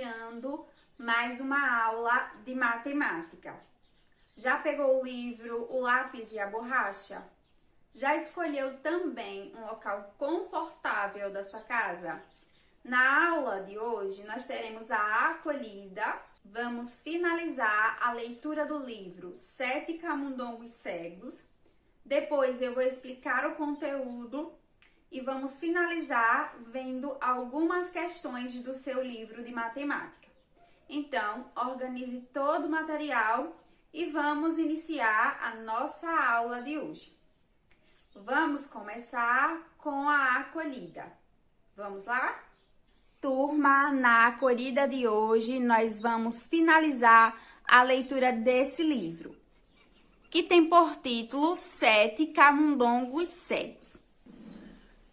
iniciando mais uma aula de matemática. Já pegou o livro, o lápis e a borracha? Já escolheu também um local confortável da sua casa? Na aula de hoje, nós teremos a acolhida. Vamos finalizar a leitura do livro Sete Camundongos Cegos. Depois eu vou explicar o conteúdo e vamos finalizar vendo algumas questões do seu livro de matemática. Então, organize todo o material e vamos iniciar a nossa aula de hoje. Vamos começar com a acolhida. Vamos lá? Turma, na acolhida de hoje, nós vamos finalizar a leitura desse livro, que tem por título Sete Camundongos Cegos.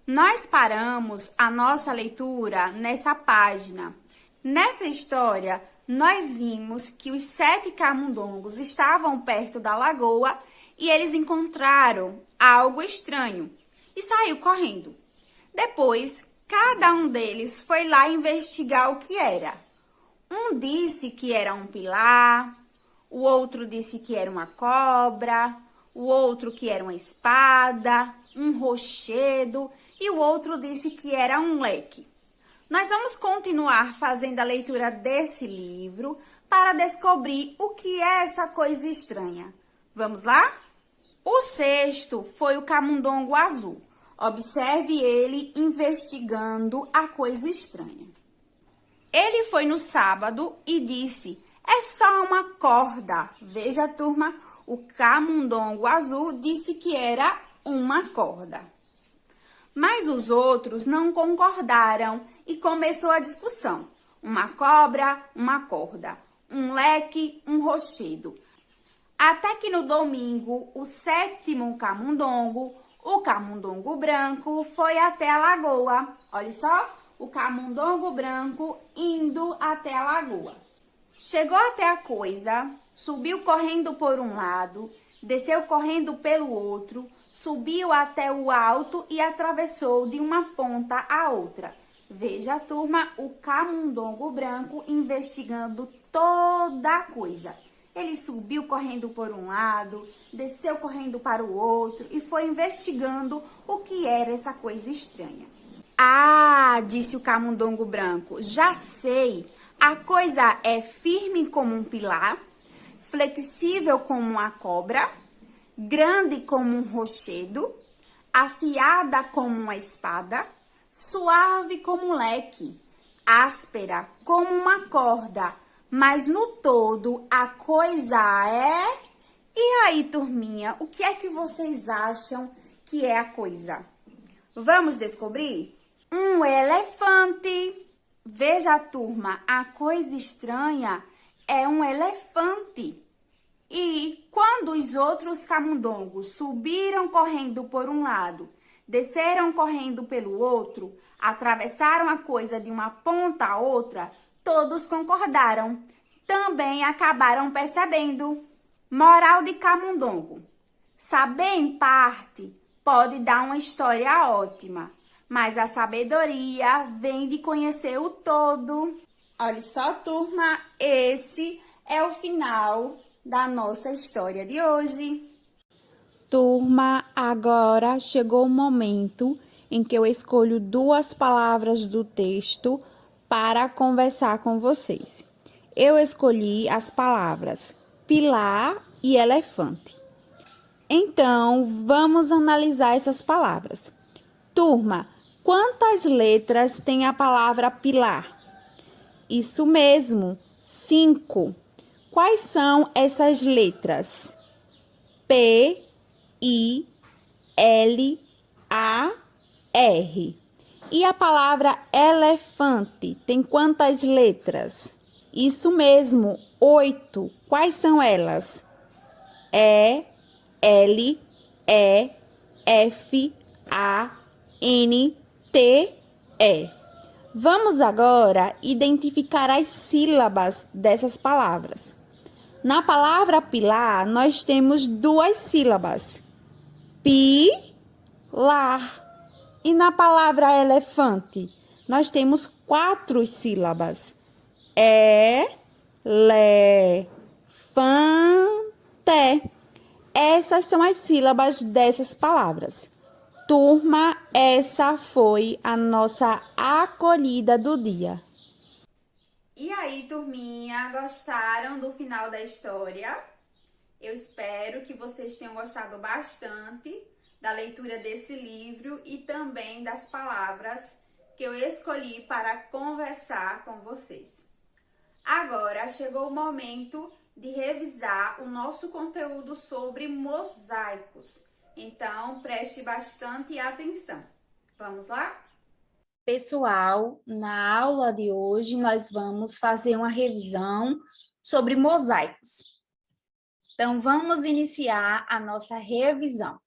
Nós paramos a nossa leitura nessa página. Nessa história, nós vimos que os 7 camundongos estavam perto da lagoa e eles encontraram algo estranho e saiu correndo. Depois, cada um deles foi lá investigar o que era. Um disse que era um pilar, o outro disse que era uma cobra, o outro que era uma espada, um rochedo e o outro disse que era um leque. Nós vamos continuar fazendo a leitura desse livro para descobrir o que é essa coisa estranha. Vamos lá? O sexto foi o camundongo azul. Observe ele investigando a coisa estranha. Ele foi no sábado e disse: é só uma corda. Veja, turma, o camundongo azul disse que era uma corda. Mas os outros não concordaram e começou a discussão. Uma cobra, uma corda, um leque, um rochedo. Até que no domingo, o sétimo camundongo, o camundongo branco, foi até a lagoa. Olha só, o camundongo branco indo até a lagoa. Chegou até a coisa, subiu correndo por um lado, desceu correndo pelo outro, subiu até o alto e atravessou de uma ponta à outra. Veja, turma, o camundongo branco investigando toda a coisa. Ele subiu correndo por um lado, desceu correndo para o outro e foi investigando o que era essa coisa estranha. Ah, disse o camundongo branco, já sei. A coisa é firme como um pilar, flexível como uma cobra, grande como um rochedo, afiada como uma espada, suave como um leque, áspera como uma corda, mas no todo a coisa é... E aí, turminha, o que é que vocês acham que é a coisa? Vamos descobrir? Um elefante. Veja, turma, a coisa estranha é um elefante. E quando os outros camundongos subiram correndo por um lado, desceram correndo pelo outro, atravessaram a coisa de uma ponta a outra, todos concordaram. Também acabaram percebendo. Moral de camundongo. Saber em parte pode dar uma história ótima, mas a sabedoria vem de conhecer o todo. Olha só, turma, esse é o final da nossa história de hoje. Turma, agora chegou o momento em que eu escolho 2 palavras do texto para conversar com vocês. Eu escolhi as palavras pilar e elefante. Então, vamos analisar essas palavras. Turma, quantas letras tem a palavra pilar? Isso mesmo, 5. Quais são essas letras? P, I, L, A, R. E a palavra elefante tem quantas letras? Isso mesmo, 8. Quais são elas? E, L, E, F, A, N, T, E. Vamos agora identificar as sílabas dessas palavras. Na palavra pilar, nós temos 2 sílabas. Pilar. E na palavra elefante, nós temos 4 sílabas. elefante. Essas são as sílabas dessas palavras. Turma, essa foi a nossa acolhida do dia. E aí, turminha, gostaram do final da história? Eu espero que vocês tenham gostado bastante da leitura desse livro e também das palavras que eu escolhi para conversar com vocês. Agora chegou o momento de revisar o nosso conteúdo sobre mosaicos. Então, preste bastante atenção. Vamos lá? Pessoal, na aula de hoje nós vamos fazer uma revisão sobre mosaicos. Então, vamos iniciar a nossa revisão.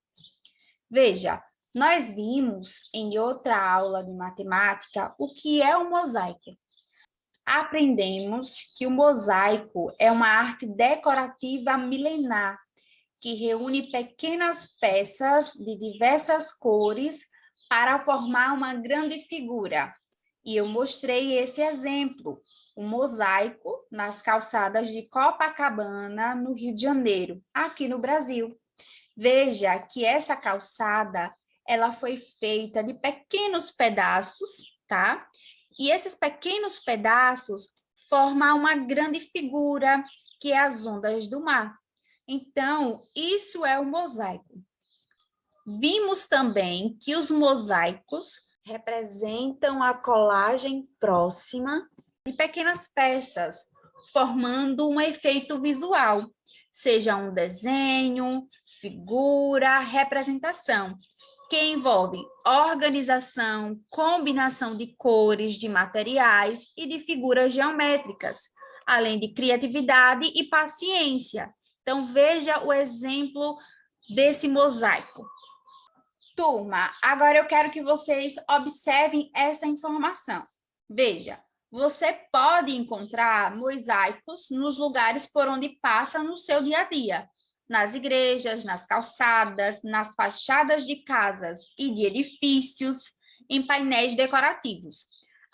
Veja, nós vimos em outra aula de matemática o que é um mosaico. Aprendemos que o mosaico é uma arte decorativa milenar que reúne pequenas peças de diversas cores para formar uma grande figura. E eu mostrei esse exemplo, o mosaico nas calçadas de Copacabana, no Rio de Janeiro, aqui no Brasil. Veja que essa calçada, ela foi feita de pequenos pedaços, tá? E esses pequenos pedaços formam uma grande figura, que é as ondas do mar. Então, isso é o mosaico. Vimos também que os mosaicos representam a colagem próxima de pequenas peças, formando um efeito visual, seja um desenho, figura, representação, que envolve organização, combinação de cores, de materiais e de figuras geométricas, além de criatividade e paciência. Então, veja o exemplo desse mosaico. Turma, agora eu quero que vocês observem essa informação. Veja, você pode encontrar mosaicos nos lugares por onde passa no seu dia a dia, nas igrejas, nas calçadas, nas fachadas de casas e de edifícios, em painéis decorativos.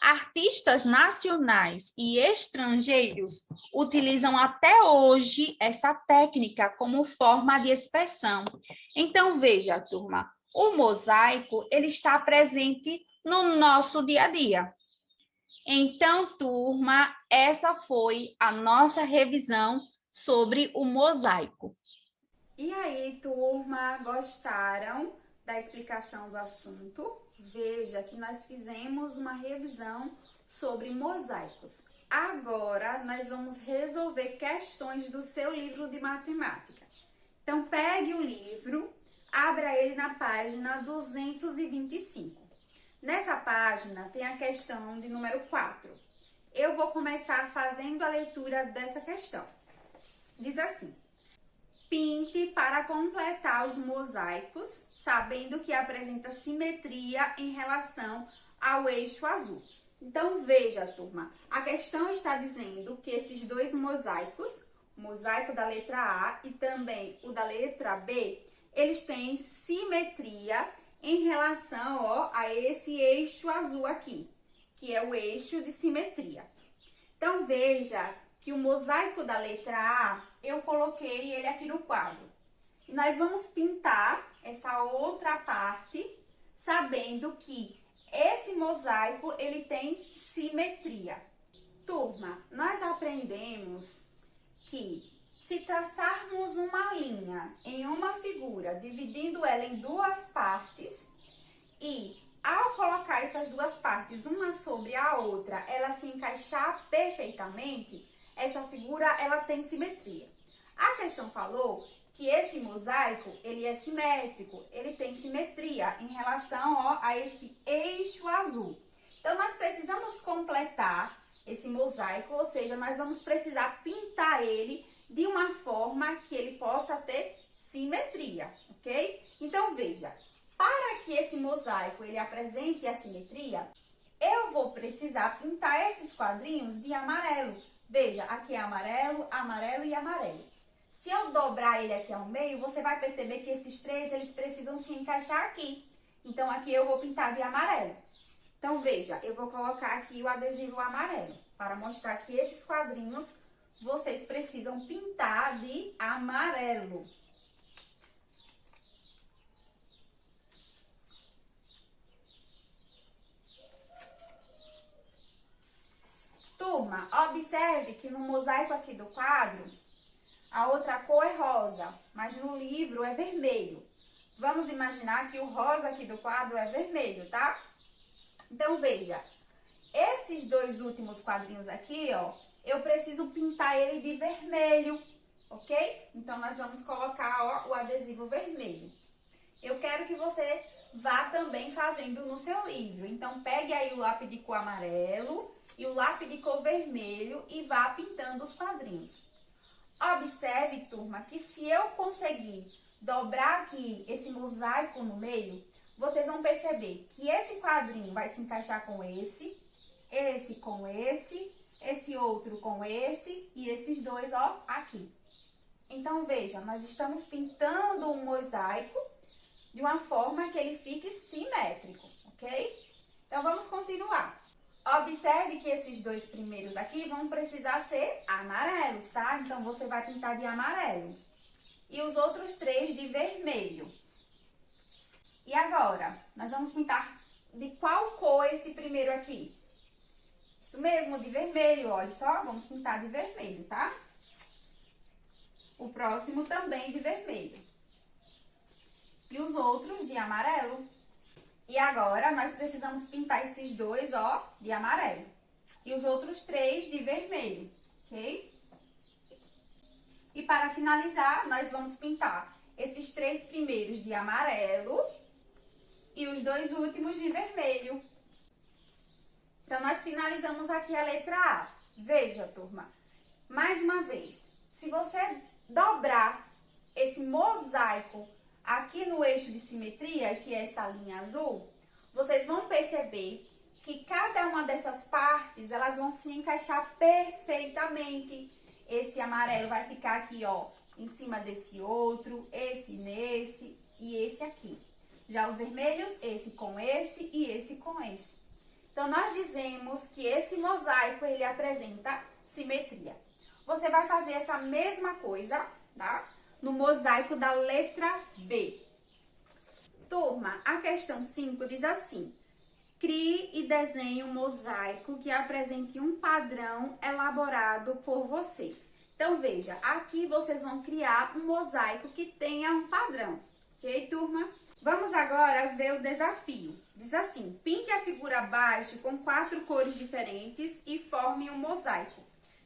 Artistas nacionais e estrangeiros utilizam até hoje essa técnica como forma de expressão. Então, veja, turma, o mosaico, ele está presente no nosso dia a dia. Então, turma, essa foi a nossa revisão sobre o mosaico. E aí, turma, gostaram da explicação do assunto? Veja que nós fizemos uma revisão sobre mosaicos. Agora, nós vamos resolver questões do seu livro de matemática. Então, pegue o livro, abra ele na página 225. Nessa página tem a questão de número 4. Eu vou começar fazendo a leitura dessa questão. Diz assim: pinte para completar os mosaicos, sabendo que apresenta simetria em relação ao eixo azul. Então, veja, turma, a questão está dizendo que esses dois mosaicos, o mosaico da letra A e também o da letra B, eles têm simetria em relação, ó, a esse eixo azul aqui, que é o eixo de simetria. Então, veja que o mosaico da letra A, eu coloquei ele aqui no quadro. E nós vamos pintar essa outra parte, sabendo que esse mosaico, ele tem simetria. Turma, nós aprendemos que se traçarmos uma linha em uma figura, dividindo ela em duas partes, e ao colocar essas duas partes uma sobre a outra, ela se encaixar perfeitamente, essa figura ela tem simetria. A questão falou que esse mosaico, ele é simétrico, ele tem simetria em relação, ó, a esse eixo azul. Então, nós precisamos completar esse mosaico, ou seja, nós vamos precisar pintar ele de uma forma que ele possa ter simetria, ok? Então, veja, para que esse mosaico ele apresente a simetria, eu vou precisar pintar esses quadrinhos de amarelo. Veja, aqui é amarelo, amarelo e amarelo. Se eu dobrar ele aqui ao meio, você vai perceber que esses três, eles precisam se encaixar aqui. Então, aqui eu vou pintar de amarelo. Então, veja, eu vou colocar aqui o adesivo amarelo. para mostrar que esses quadrinhos vocês precisam pintar de amarelo. Turma, observe que no mosaico aqui do quadro, a outra cor é rosa, mas no livro é vermelho. Vamos imaginar que o rosa aqui do quadro é vermelho, tá? Então, veja, esses dois últimos quadrinhos aqui, ó, eu preciso pintar ele de vermelho, ok? Então, nós vamos colocar, ó, o adesivo vermelho. Eu quero que você vá também fazendo no seu livro. Então, pegue aí o lápis de cor amarelo e o lápis de cor vermelho e vá pintando os quadrinhos. Observe, turma, que se eu conseguir dobrar aqui esse mosaico no meio, vocês vão perceber que esse quadrinho vai se encaixar com esse com esse outro com esse e esses dois, ó, aqui. Então, veja, nós estamos pintando um mosaico de uma forma que ele fique simétrico, ok? Então, vamos continuar. Observe que esses dois primeiros aqui vão precisar ser amarelos, tá? Então, você vai pintar de amarelo. E os outros três de vermelho. E agora, nós vamos pintar de qual cor esse primeiro aqui? Isso mesmo, de vermelho, olha só. Vamos pintar de vermelho, tá? O próximo também de vermelho. E os outros de amarelo. E agora, nós precisamos pintar esses dois, ó, de amarelo. E os outros três de vermelho, ok? E para finalizar, nós vamos pintar esses três primeiros de amarelo e os dois últimos de vermelho. Então, nós finalizamos aqui a letra A. Veja, turma, mais uma vez, se você dobrar esse mosaico aqui no eixo de simetria, que é essa linha azul, vocês vão perceber que cada uma dessas partes, elas vão se encaixar perfeitamente. Esse amarelo vai ficar aqui, ó, em cima desse outro, esse nesse e esse aqui. Já os vermelhos, esse com esse e esse com esse. Então, nós dizemos que esse mosaico, ele apresenta simetria. Você vai fazer essa mesma coisa, tá? No mosaico da letra B. Turma, a questão 5 diz assim: crie e desenhe um mosaico que apresente um padrão elaborado por você. Então, veja, aqui vocês vão criar um mosaico que tenha um padrão, ok, turma? Vamos agora ver o desafio. Diz assim: pinte a figura abaixo com 4 cores diferentes e forme um mosaico.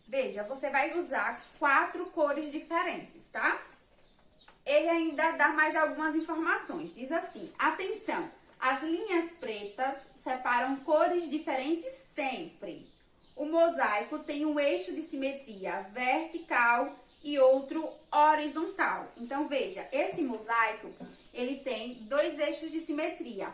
Veja, você vai usar 4 cores diferentes, tá? Ele ainda dá mais algumas informações. Diz assim: atenção, as linhas pretas separam cores diferentes sempre. O mosaico tem um eixo de simetria vertical e outro horizontal. Então, veja, esse mosaico, ele tem 2 eixos de simetria,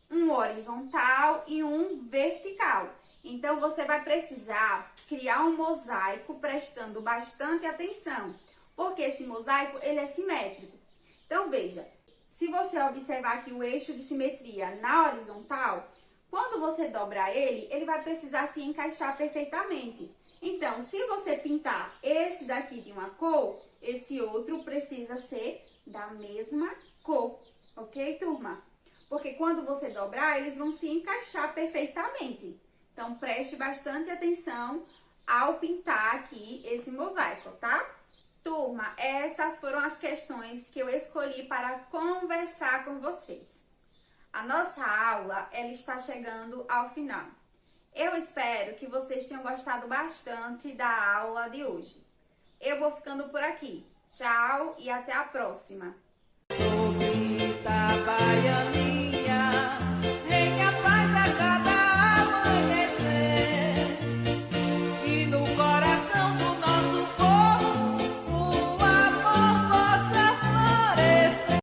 um horizontal e um vertical. Então, você vai precisar criar um mosaico prestando bastante atenção, porque esse mosaico, ele é simétrico. Então, veja, se você observar aqui o eixo de simetria na horizontal, quando você dobrar ele, ele vai precisar se encaixar perfeitamente. Então, se você pintar esse daqui de uma cor, esse outro precisa ser da mesma cor, ok, turma? Porque quando você dobrar, eles vão se encaixar perfeitamente. Então, preste bastante atenção ao pintar aqui esse mosaico, tá? Turma, essas foram as questões que eu escolhi para conversar com vocês. A nossa aula, ela está chegando ao final. Eu espero que vocês tenham gostado bastante da aula de hoje. Eu vou ficando por aqui. Tchau e até a próxima. Sou Rita Baiana.